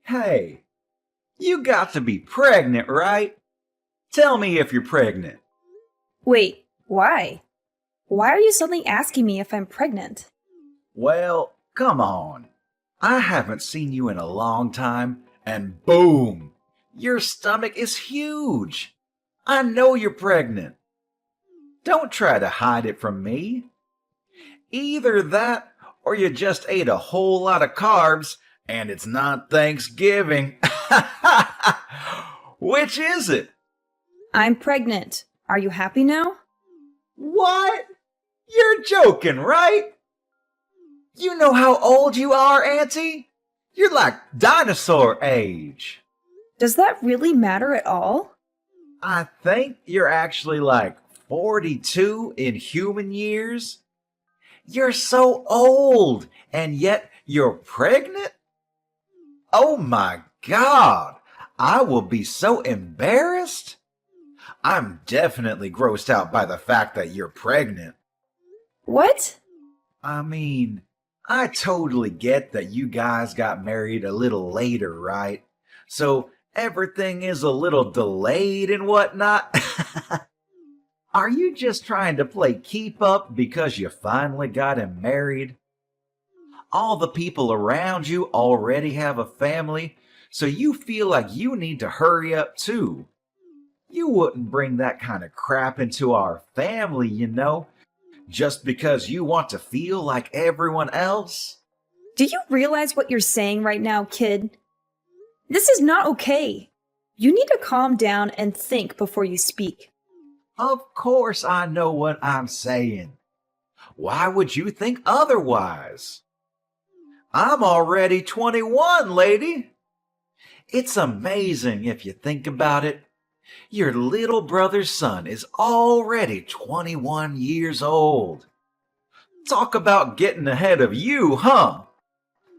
Hey, you got to be pregnant, right? Tell me if you're pregnant. Wait, why? Why are you suddenly asking me if I'm pregnant? Well, come on. I haven't seen you in a long time, and boom! Your stomach is huge. I know you're pregnant. Don't try to hide it from me. Either that, or you just ate a whole lot of carbs, and it's not Thanksgiving. Which is it? I'm pregnant. Are you happy now? What? You're joking, right? You know how old you are, Auntie? You're like dinosaur age. Does that really matter at all? I think you're actually like 42 in human years. You're so old, and yet you're pregnant? Oh my God! I will be so embarrassed. I'm definitely grossed out by the fact that you're pregnant. What? I mean, I totally get that you guys got married a little later, right? So everything is a little delayed and whatnot. Are you just trying to play keep up because you finally got him married? All the people around you already have a family, so you feel like you need to hurry up too. You wouldn't bring that kind of crap into our family, just because you want to feel like everyone else. Do you realize what you're saying right now, kid? This is not okay. You need to calm down and think before you speak. Of course I know what I'm saying. Why would you think otherwise? I'm already 21, lady. It's amazing if you think about it. Your little brother's son is already 21 years old. Talk about getting ahead of you, huh?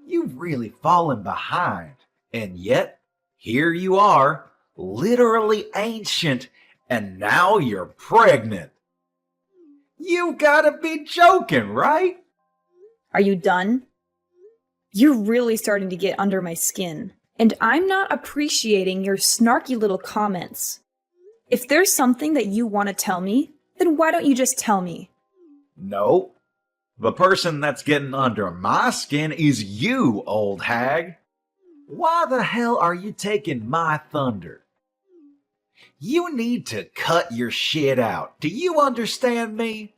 You've really fallen behind. And yet, here you are, literally ancient, and now you're pregnant. You gotta be joking, right? Are you done? You're really starting to get under my skin, and I'm not appreciating your snarky little comments. If there's something that you want to tell me, then why don't you just tell me? No. The person that's getting under my skin is you, old hag. Why the hell are you taking my thunder? You need to cut your shit out. Do you understand me?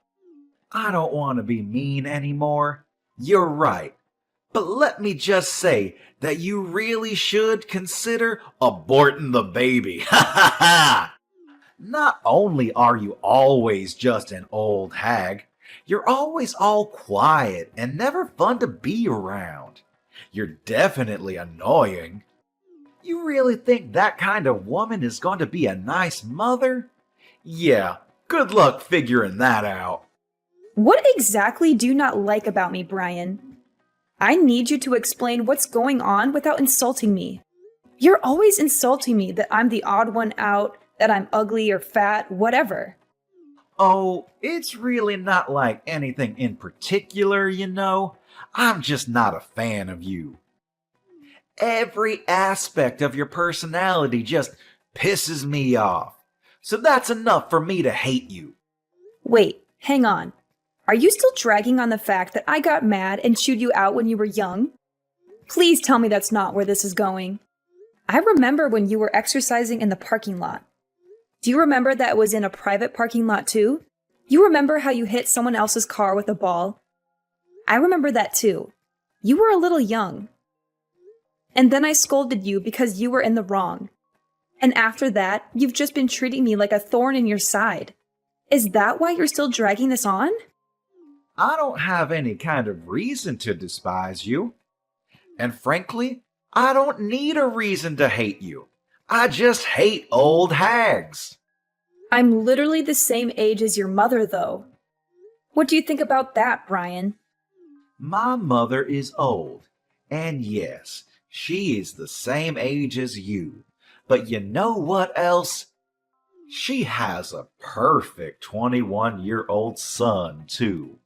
I don't want to be mean anymore. You're right. But let me just say that you really should consider aborting the baby. Ha ha ha! Not only are you always just an old hag, you're always all quiet and never fun to be around. You're definitely annoying. You really think that kind of woman is going to be a nice mother? Yeah, good luck figuring that out. What exactly do you not like about me, Brian? I need you to explain what's going on without insulting me. You're always insulting me that I'm the odd one out, that I'm ugly or fat, whatever. Oh, it's really not like anything in particular. I'm just not a fan of you. Every aspect of your personality just pisses me off. So that's enough for me to hate you. Wait, hang on. Are you still dragging on the fact that I got mad and chewed you out when you were young? Please tell me that's not where this is going. I remember when you were exercising in the parking lot. Do you remember that it was in a private parking lot too? You remember how you hit someone else's car with a ball? I remember that too. You were a little young. And then I scolded you because you were in the wrong. And after that, you've just been treating me like a thorn in your side. Is that why you're still dragging this on? I don't have any kind of reason to despise you. And frankly, I don't need a reason to hate you. I just hate old hags. I'm literally the same age as your mother, though. What do you think about that, Brian? My mother is old, and yes, she is the same age as you. But you know what else? She has a perfect 21-year-old son, too.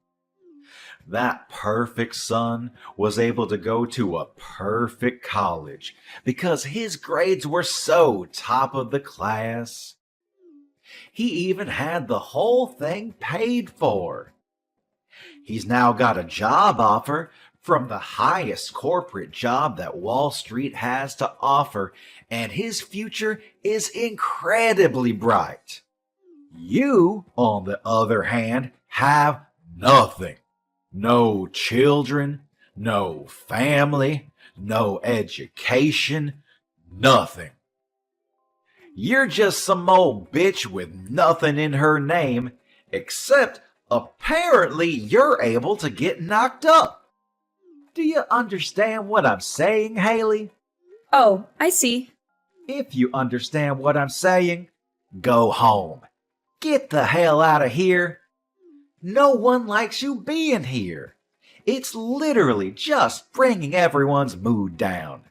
That perfect son was able to go to a perfect college because his grades were so top of the class. He even had the whole thing paid for. He's now got a job offer from the highest corporate job that Wall Street has to offer, and his future is incredibly bright. You, on the other hand, have nothing. No children, no family, no education, nothing. You're just some old bitch with nothing in her name, except apparently you're able to get knocked up. Do you understand what I'm saying, Haley? Oh, I see. If you understand what I'm saying, go home. Get the hell out of here. No one likes you being here. It's literally just bringing everyone's mood down.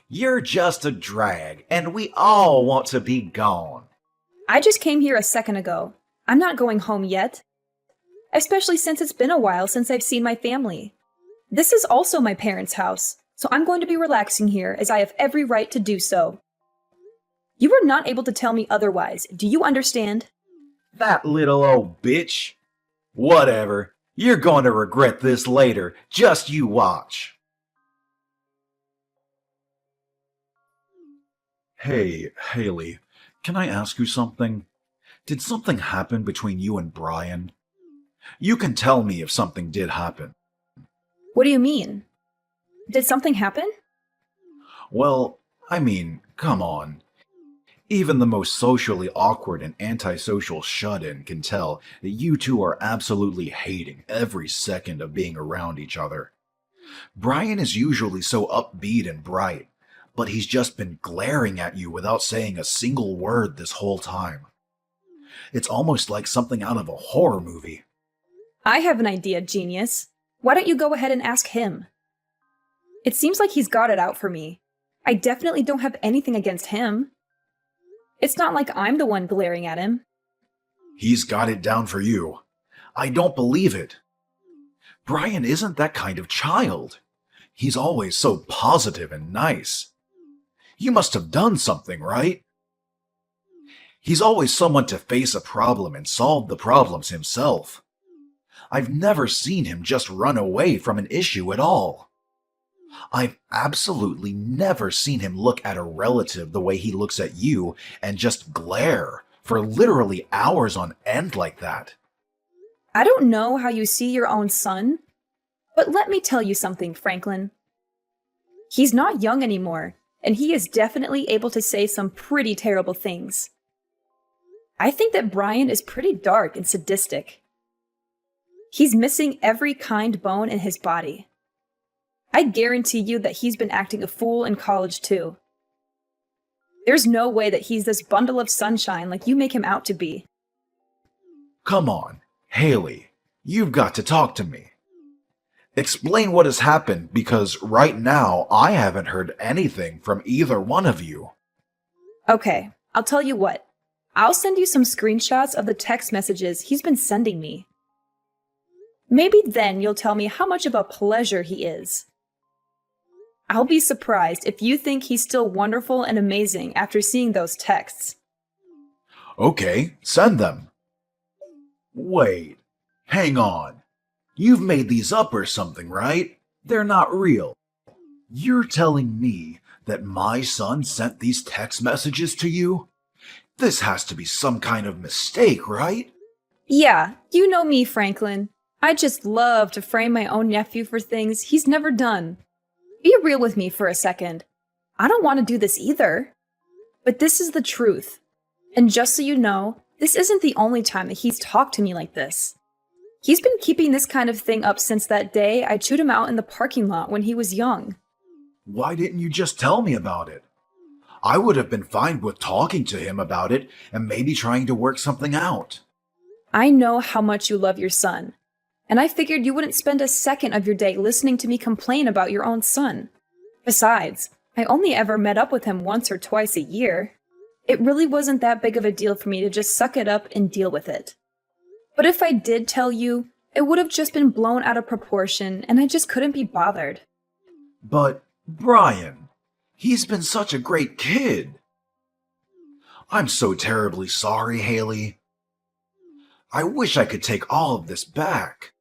You're just a drag, and we all want to be gone. I just came here a second ago. I'm not going home yet. Especially since it's been a while since I've seen my family. This is also my parents' house, so I'm going to be relaxing here as I have every right to do so. You were not able to tell me otherwise. Do you understand? That little old bitch. Whatever. You're going to regret this later. Just you watch. Hey, Haley, can I ask you something? Did something happen between you and Brian? You can tell me if something did happen. What do you mean? Did something happen? Well, I mean, come on. Even the most socially awkward and antisocial shut-in can tell that you two are absolutely hating every second of being around each other. Brian is usually so upbeat and bright, but he's just been glaring at you without saying a single word this whole time. It's almost like something out of a horror movie. I have an idea, genius. Why don't you go ahead and ask him? It seems like he's got it out for me. I definitely don't have anything against him. It's not like I'm the one glaring at him. He's got it down for you. I don't believe it. Brian isn't that kind of child. He's always so positive and nice. You must have done something, right? He's always someone to face a problem and solve the problems himself. I've never seen him just run away from an issue at all. I've absolutely never seen him look at a relative the way he looks at you and just glare for literally hours on end like that. I don't know how you see your own son, but let me tell you something, Franklin. He's not young anymore, and he is definitely able to say some pretty terrible things. I think that Brian is pretty dark and sadistic. He's missing every kind bone in his body. I guarantee you that he's been acting a fool in college too. There's no way that he's this bundle of sunshine like you make him out to be. Come on, Haley, you've got to talk to me. Explain what has happened, because right now I haven't heard anything from either one of you. Okay, I'll tell you what. I'll send you some screenshots of the text messages he's been sending me. Maybe then you'll tell me how much of a pleasure he is. I'll be surprised if you think he's still wonderful and amazing after seeing those texts. Okay, send them. Wait, hang on. You've made these up or something, right? They're not real. You're telling me that my son sent these text messages to you? This has to be some kind of mistake, right? Yeah, you know me, Franklin. I just love to frame my own nephew for things he's never done. Be real with me for a second. I don't want to do this either. But this is the truth. And just so you know, this isn't the only time that he's talked to me like this. He's been keeping this kind of thing up since that day I chewed him out in the parking lot when he was young. Why didn't you just tell me about it? I would have been fine with talking to him about it and maybe trying to work something out. I know how much you love your son. And I figured you wouldn't spend a second of your day listening to me complain about your own son. Besides, I only ever met up with him once or twice a year. It really wasn't that big of a deal for me to just suck it up and deal with it. But if I did tell you, It would have just been blown out of proportion, and I just couldn't be bothered. But, Brian, he's been such a great kid. I'm so terribly sorry, Haley. I wish I could take all of this back.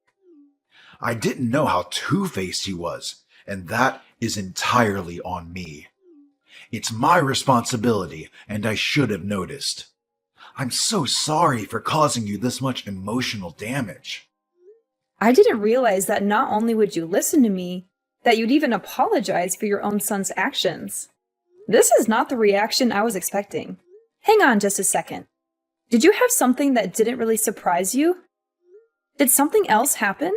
I didn't know how two-faced he was, and that is entirely on me. It's my responsibility, and I should have noticed. I'm so sorry for causing you this much emotional damage. I didn't realize that not only would you listen to me, that you'd even apologize for your own son's actions. This is not the reaction I was expecting. Hang on just a second. Did you have something that didn't really surprise you? Did something else happen?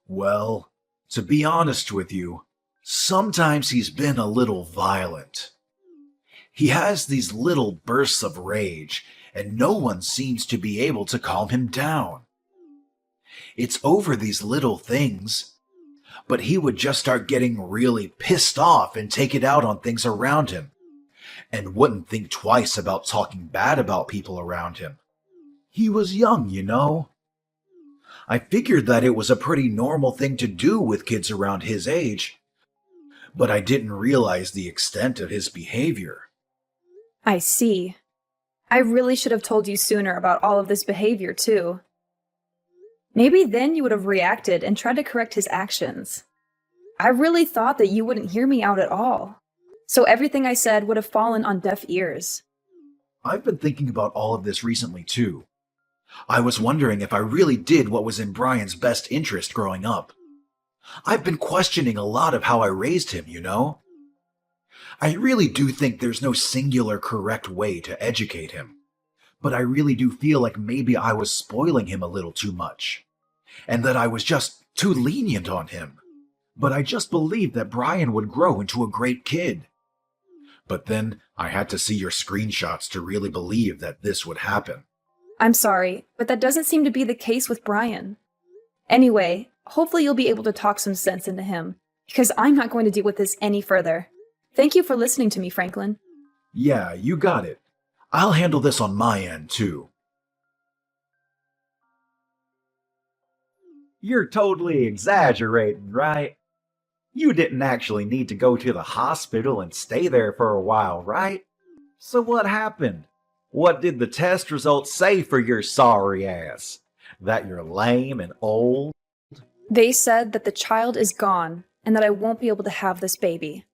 Well, to be honest with you, sometimes he's been a little violent. He has these little bursts of rage, and no one seems to be able to calm him down. It's over these little things, but he would just start getting really pissed off and take it out on things around him, and wouldn't think twice about talking bad about people around him. He was young, you know. I figured that it was a pretty normal thing to do with kids around his age, but I didn't realize the extent of his behavior. I see. I really should have told you sooner about all of this behavior, too. Maybe then you would have reacted and tried to correct his actions. I really thought that you wouldn't hear me out at all, so everything I said would have fallen on deaf ears. I've been thinking about all of this recently, too. I was wondering if I really did what was in Brian's best interest growing up. I've been questioning a lot of how I raised him, you know? I really do think there's no singular correct way to educate him, but I really do feel like maybe I was spoiling him a little too much, and that I was just too lenient on him. But I just believed that Brian would grow into a great kid. But then I had to see your screenshots to really believe that this would happen. I'm sorry, but that doesn't seem to be the case with Brian. Anyway, hopefully you'll be able to talk some sense into him, because I'm not going to deal with this any further. Thank you for listening to me, Franklin. Yeah, you got it. I'll handle this on my end, too. You're totally exaggerating, right? You didn't actually need to go to the hospital and stay there for a while, right? So what happened? What did the test results say for your sorry ass? That you're lame and old? They said that the child is gone and that I won't be able to have this baby.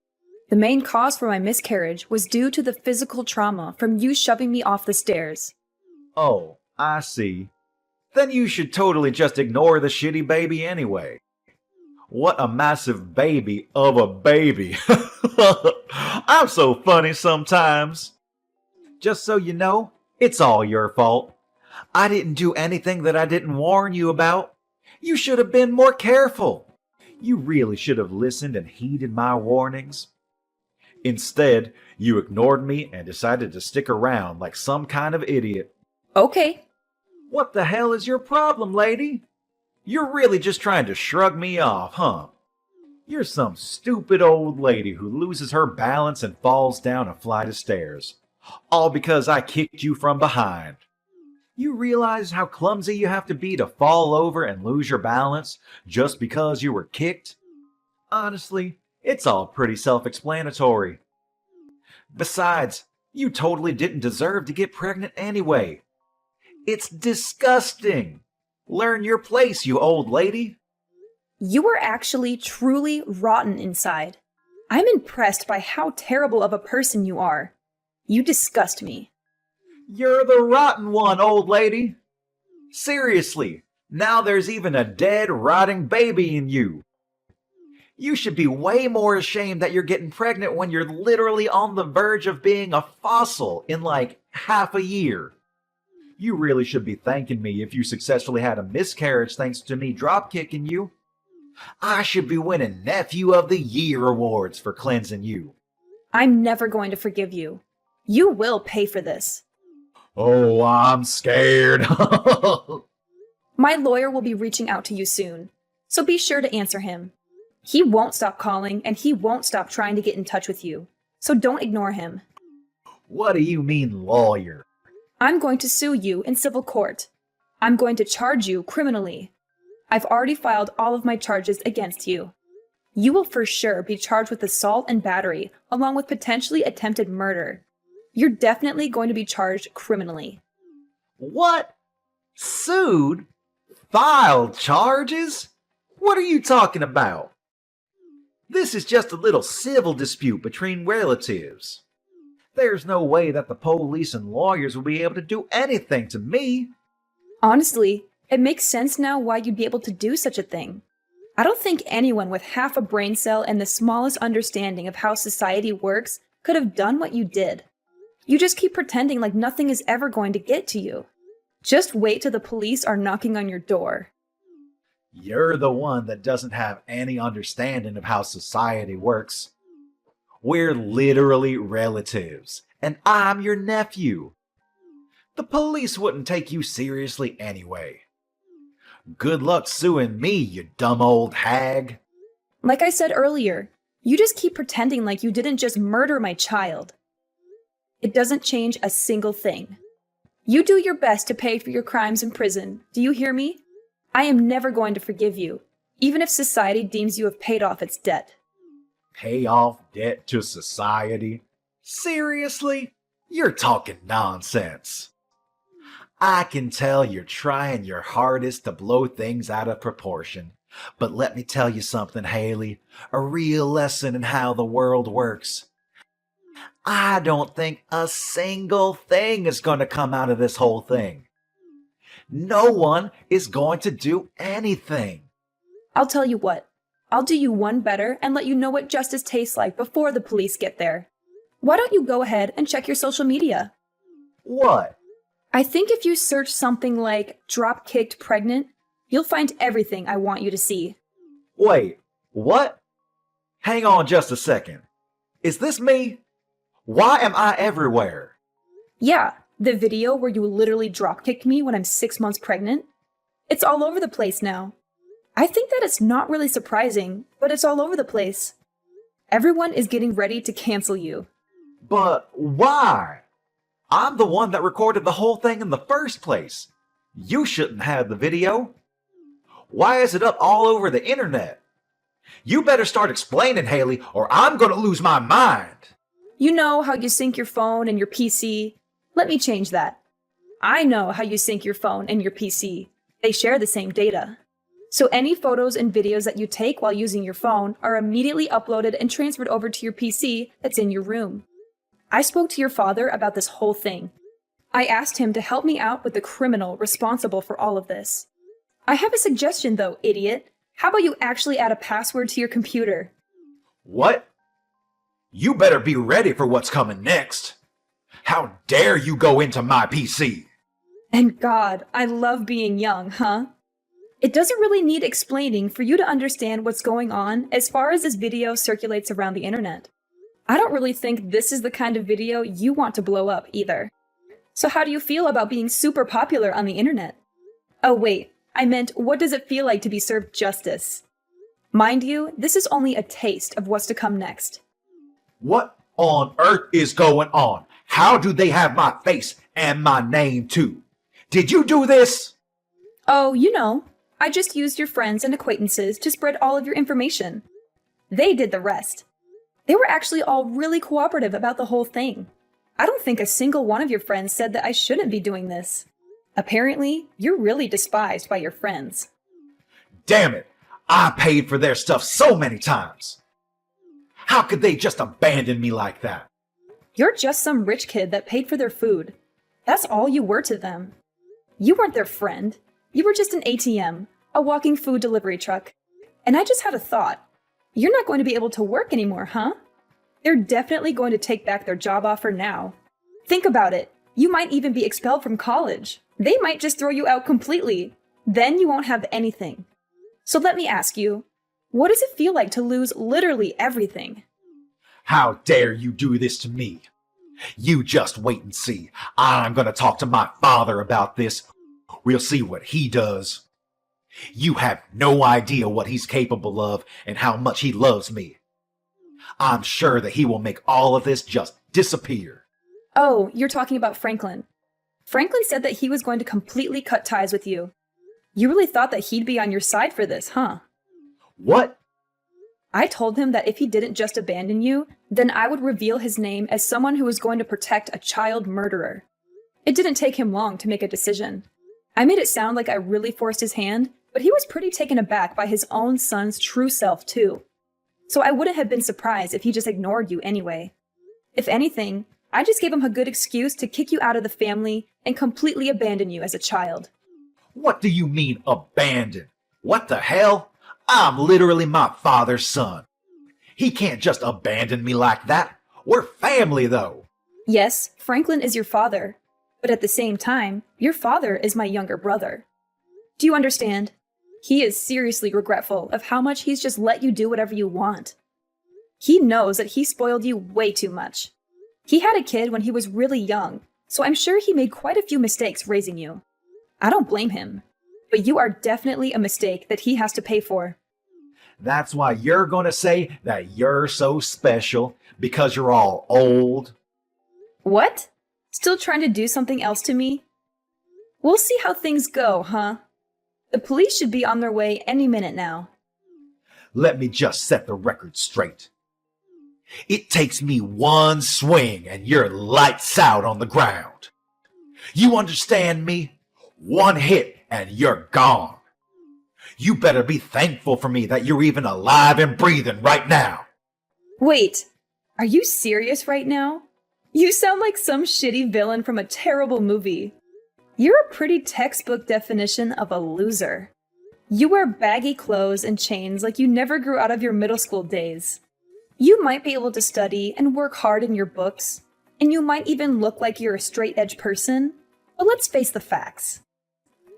The main cause for my miscarriage was due to the physical trauma from you shoving me off the stairs. Oh, I see. Then you should totally just ignore the shitty baby anyway. What a massive baby of a baby. I'm so funny sometimes. Just so you know, it's all your fault. I didn't do anything that I didn't warn you about. You should have been more careful. You really should have listened and heeded my warnings. Instead, you ignored me and decided to stick around like some kind of idiot. Okay. What the hell is your problem, lady? You're really just trying to shrug me off, huh? You're some stupid old lady who loses her balance and falls down a flight of stairs. All because I kicked you from behind. You realize how clumsy you have to be to fall over and lose your balance just because you were kicked? Honestly, it's all pretty self-explanatory. Besides, you totally didn't deserve to get pregnant anyway. It's disgusting. Learn your place, you old lady. You are actually truly rotten inside. I'm impressed by how terrible of a person you are. You disgust me. You're the rotten one, old lady. Seriously, now there's even a dead, rotting baby in you. You should be way more ashamed that you're getting pregnant when you're literally on the verge of being a fossil in like half a year. You really should be thanking me if you successfully had a miscarriage thanks to me drop-kicking you. I should be winning Nephew of the Year awards for cleansing you. I'm never going to forgive you. You will pay for this. Oh, I'm scared. My lawyer will be reaching out to you soon, so be sure to answer him. He won't stop calling, and he won't stop trying to get in touch with you, so don't ignore him. What do you mean, lawyer? I'm going to sue you in civil court. I'm going to charge you criminally. I've already filed all of my charges against you. You will for sure be charged with assault and battery, along with potentially attempted murder. You're definitely going to be charged criminally. What? Sued? Filed charges? What are you talking about? This is just a little civil dispute between relatives. There's no way that the police and lawyers will be able to do anything to me. Honestly, it makes sense now why you'd be able to do such a thing. I don't think anyone with half a brain cell and the smallest understanding of how society works could have done what you did. You just keep pretending like nothing is ever going to get to you. Just wait till the police are knocking on your door. You're the one that doesn't have any understanding of how society works. We're literally relatives, and I'm your nephew. The police wouldn't take you seriously anyway. Good luck suing me, you dumb old hag. Like I said earlier, you just keep pretending like you didn't just murder my child. It doesn't change a single thing. You do your best to pay for your crimes in prison. Do you hear me? I am never going to forgive you, even if society deems you have paid off its debt. Pay off debt to society? Seriously? You're talking nonsense. I can tell you're trying your hardest to blow things out of proportion. But let me tell you something, Haley. A real lesson in how the world works. I don't think a single thing is going to come out of this whole thing. No one is going to do anything. I'll tell you what. I'll do you one better and let you know what justice tastes like before the police get there. Why don't you go ahead and check your social media? What? I think if you search something like drop-kicked pregnant, you'll find everything I want you to see. Wait, what? Hang on just a second. Is this me? Why am I everywhere? Yeah, the video where you literally drop-kicked me when I'm 6 months pregnant. It's all over the place now. I think that it's not really surprising, but it's all over the place. Everyone is getting ready to cancel you. But why? I'm the one that recorded the whole thing in the first place. You shouldn't have the video. Why is it up all over the internet? You better start explaining, Haley, or I'm gonna lose my mind. You know how you sync your phone and your PC? Let me change that. I know how you sync your phone and your PC. They share the same data. So any photos and videos that you take while using your phone are immediately uploaded and transferred over to your PC that's in your room. I spoke to your father about this whole thing. I asked him to help me out with the criminal responsible for all of this. I have a suggestion though, idiot. How about you actually add a password to your computer? What? You better be ready for what's coming next. How dare you go into my PC? And God, I love being young, huh? It doesn't really need explaining for you to understand what's going on as far as this video circulates around the internet. I don't really think this is the kind of video you want to blow up either. So how do you feel about being super popular on the internet? Oh wait, I meant what does it feel like to be served justice? Mind you, this is only a taste of what's to come next. What on earth is going on? How do they have my face and my name too? Did you do this? Oh, you know, I just used your friends and acquaintances to spread all of your information. They did the rest. They were actually all really cooperative about the whole thing. I don't think a single one of your friends said that I shouldn't be doing this. Apparently, you're really despised by your friends. Damn it! I paid for their stuff so many times. How could they just abandon me like that? You're just some rich kid that paid for their food. That's all you were to them. You weren't their friend. You were just an ATM, a walking food delivery truck. And I just had a thought. You're not going to be able to work anymore, huh? They're definitely going to take back their job offer now. Think about it. You might even be expelled from college. They might just throw you out completely. Then you won't have anything. So let me ask you, what does it feel like to lose literally everything? How dare you do this to me? You just wait and see. I'm gonna talk to my father about this. We'll see what he does. You have no idea what he's capable of and how much he loves me. I'm sure that he will make all of this just disappear. Oh, you're talking about Franklin. Franklin said that he was going to completely cut ties with you. You really thought that he'd be on your side for this, huh? What? I told him that if he didn't just abandon you, then I would reveal his name as someone who was going to protect a child murderer. It didn't take him long to make a decision. I made it sound like I really forced his hand, but he was pretty taken aback by his own son's true self, too. So I wouldn't have been surprised if he just ignored you anyway. If anything, I just gave him a good excuse to kick you out of the family and completely abandon you as a child. What do you mean, abandon? What the hell? I'm literally my father's son. He can't just abandon me like that. We're family, though. Yes, Franklin is your father, but at the same time, your father is my younger brother. Do you understand? He is seriously regretful of how much he's just let you do whatever you want. He knows that he spoiled you way too much. He had a kid when he was really young, so I'm sure he made quite a few mistakes raising you. I don't blame him, but you are definitely a mistake that he has to pay for. That's why you're going to say that you're so special because you're all old. What? Still trying to do something else to me? We'll see how things go, huh? The police should be on their way any minute now. Let me just set the record straight. It takes me one swing and you're lights out on the ground. You understand me? One hit and you're gone. You better be thankful for me that you're even alive and breathing right now. Wait, are you serious right now? You sound like some shitty villain from a terrible movie. You're a pretty textbook definition of a loser. You wear baggy clothes and chains like you never grew out of your middle school days. You might be able to study and work hard in your books, and you might even look like you're a straight-edge person, but let's face the facts.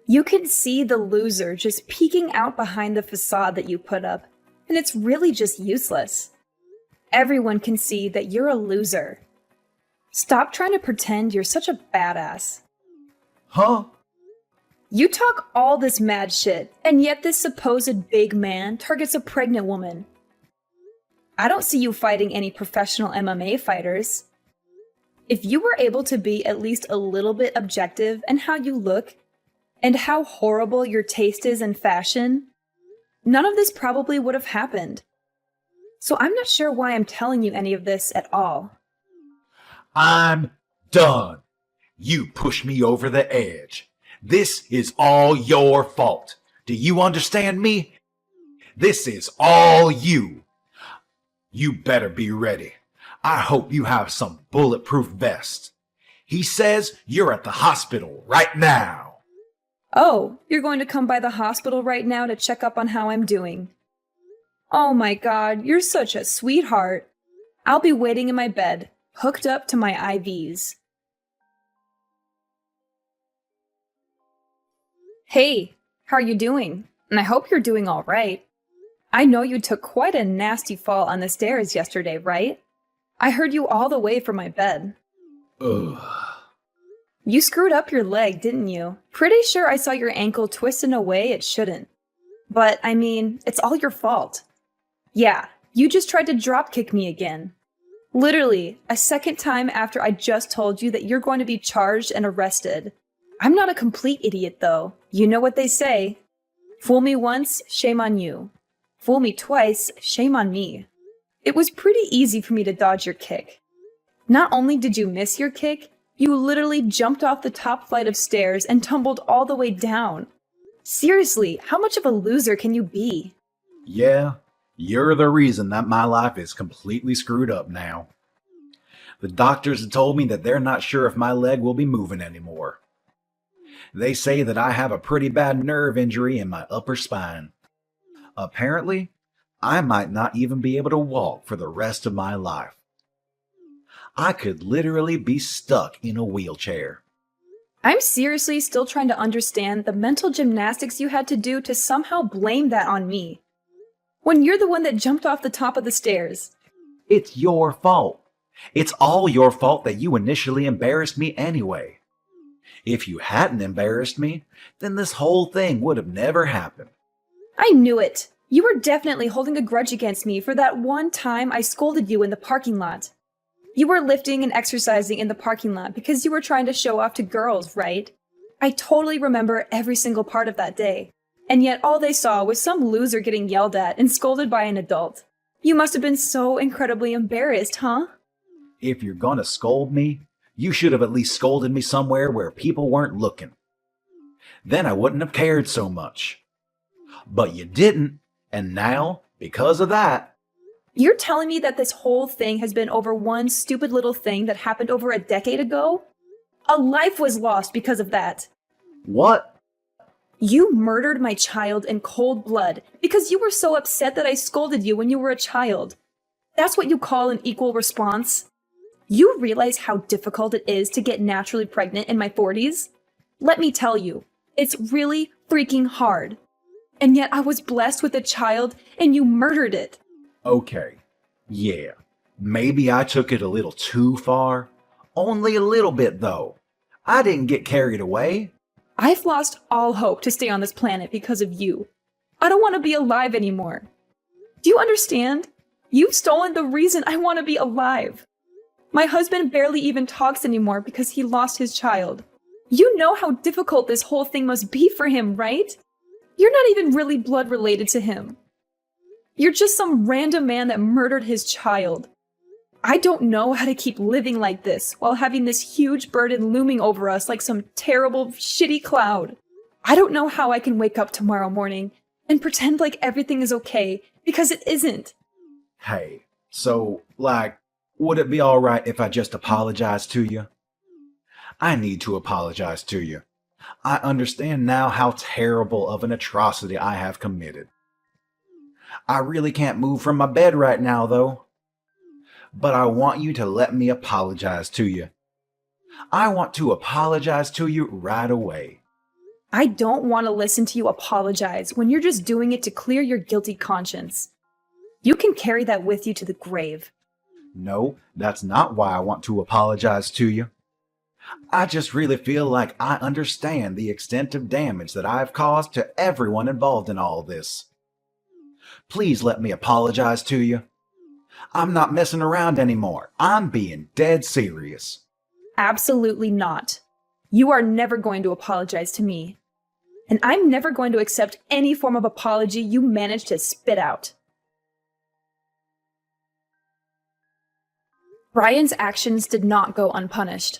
You can see the loser just peeking out behind the facade that you put up, and it's really just useless. Everyone can see that you're a loser. Stop trying to pretend you're such a badass. Huh? You talk all this mad shit, and yet this supposed big man targets a pregnant woman. I don't see you fighting any professional MMA fighters. If you were able to be at least a little bit objective in how you look, and how horrible your taste is in fashion, none of this probably would have happened. So I'm not sure why I'm telling you any of this at all. I'm done. You pushed me over the edge. This is all your fault. Do you understand me? This is all you. You better be ready. I hope you have some bulletproof vests. He says you're at the hospital right now. Oh, you're going to come by the hospital right now to check up on how I'm doing. Oh my God, you're such a sweetheart. I'll be waiting in my bed, hooked up to my IVs. Hey, how are you doing? And I hope you're doing all right. I know you took quite a nasty fall on the stairs yesterday, right? I heard you all the way from my bed. Ugh. You screwed up your leg, didn't you? Pretty sure I saw your ankle twist in a way it shouldn't. But, I mean, it's all your fault. Yeah, you just tried to drop kick me again. Literally, a second time after I just told you that you're going to be charged and arrested. I'm not a complete idiot, though. You know what they say. Fool me once, shame on you. Fool me twice, shame on me. It was pretty easy for me to dodge your kick. Not only did you miss your kick, you literally jumped off the top flight of stairs and tumbled all the way down. Seriously, how much of a loser can you be? Yeah, you're the reason that my life is completely screwed up now. The doctors have told me that they're not sure if my leg will be moving anymore. They say that I have a pretty bad nerve injury in my upper spine. Apparently, I might not even be able to walk for the rest of my life. I could literally be stuck in a wheelchair. I'm seriously still trying to understand the mental gymnastics you had to do to somehow blame that on me. When you're the one that jumped off the top of the stairs. It's your fault. It's all your fault that you initially embarrassed me anyway. If you hadn't embarrassed me, then this whole thing would have never happened. I knew it. You were definitely holding a grudge against me for that one time I scolded you in the parking lot. You were lifting and exercising in the parking lot because you were trying to show off to girls, right? I totally remember every single part of that day. And yet all they saw was some loser getting yelled at and scolded by an adult. You must have been so incredibly embarrassed, huh? If you're gonna scold me, you should have at least scolded me somewhere where people weren't looking. Then I wouldn't have cared so much. But you didn't, and now, because of that, You're telling me that this whole thing has been over one stupid little thing that happened over a decade ago? A life was lost because of that. what? You murdered my child in cold blood because you were so upset that I scolded you when you were a child. That's what you call an equal response? You realize how difficult it is to get naturally pregnant in my 40s? Let me tell you, it's really freaking hard. And yet I was blessed with a child and you murdered it. Okay, yeah, maybe I took it a little too far. Only a little bit, though. I didn't get carried away. I've lost all hope to stay on this planet because of you. I don't want to be alive anymore. Do you understand? You've stolen the reason I want to be alive. My husband barely even talks anymore because he lost his child. You know how difficult this whole thing must be for him, right? You're not even really blood related to him. You're just some random man that murdered his child. I don't know how to keep living like this while having this huge burden looming over us like some terrible, shitty cloud. I don't know how I can wake up tomorrow morning and pretend like everything is okay because it isn't. Hey, so, would it be alright if I just apologize to you? I need to apologize to you. I understand now how terrible of an atrocity I have committed. I really can't move from my bed right now, though. But I want you to let me apologize to you. I want to apologize to you right away. I don't want to listen to you apologize when you're just doing it to clear your guilty conscience. You can carry that with you to the grave. No, that's not why I want to apologize to you. I just really feel like I understand the extent of damage that I've caused to everyone involved in all this. Please let me apologize to you. I'm not messing around anymore. I'm being dead serious. Absolutely not. You are never going to apologize to me. And I'm never going to accept any form of apology you manage to spit out. Brian's actions did not go unpunished.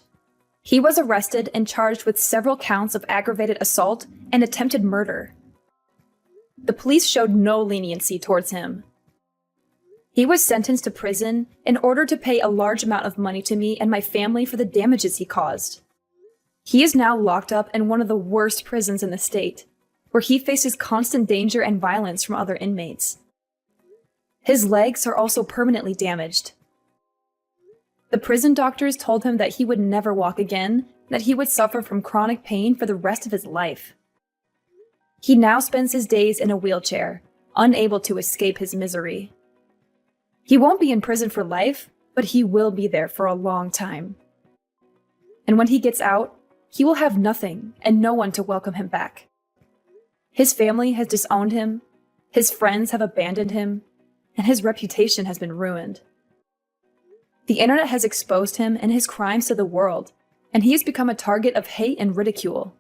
He was arrested and charged with several counts of aggravated assault and attempted murder. The police showed no leniency towards him. He was sentenced to prison in order to pay a large amount of money to me and my family for the damages he caused. He is now locked up in one of the worst prisons in the state, where he faces constant danger and violence from other inmates. His legs are also permanently damaged. The prison doctors told him that he would never walk again, that he would suffer from chronic pain for the rest of his life. He now spends his days in a wheelchair, unable to escape his misery. He won't be in prison for life, but he will be there for a long time. And when he gets out, he will have nothing and no one to welcome him back. His family has disowned him, his friends have abandoned him, and his reputation has been ruined. The internet has exposed him and his crimes to the world, and he has become a target of hate and ridicule.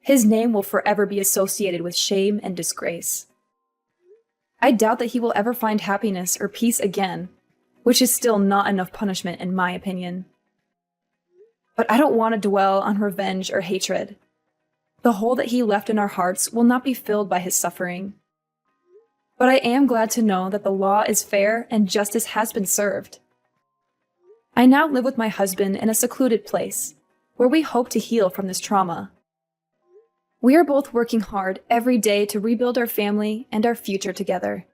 His name will forever be associated with shame and disgrace. I doubt that he will ever find happiness or peace again, which is still not enough punishment in my opinion. But I don't want to dwell on revenge or hatred. The hole that he left in our hearts will not be filled by his suffering. But I am glad to know that the law is fair and justice has been served. I now live with my husband in a secluded place, where we hope to heal from this trauma. We are both working hard every day to rebuild our family and our future together.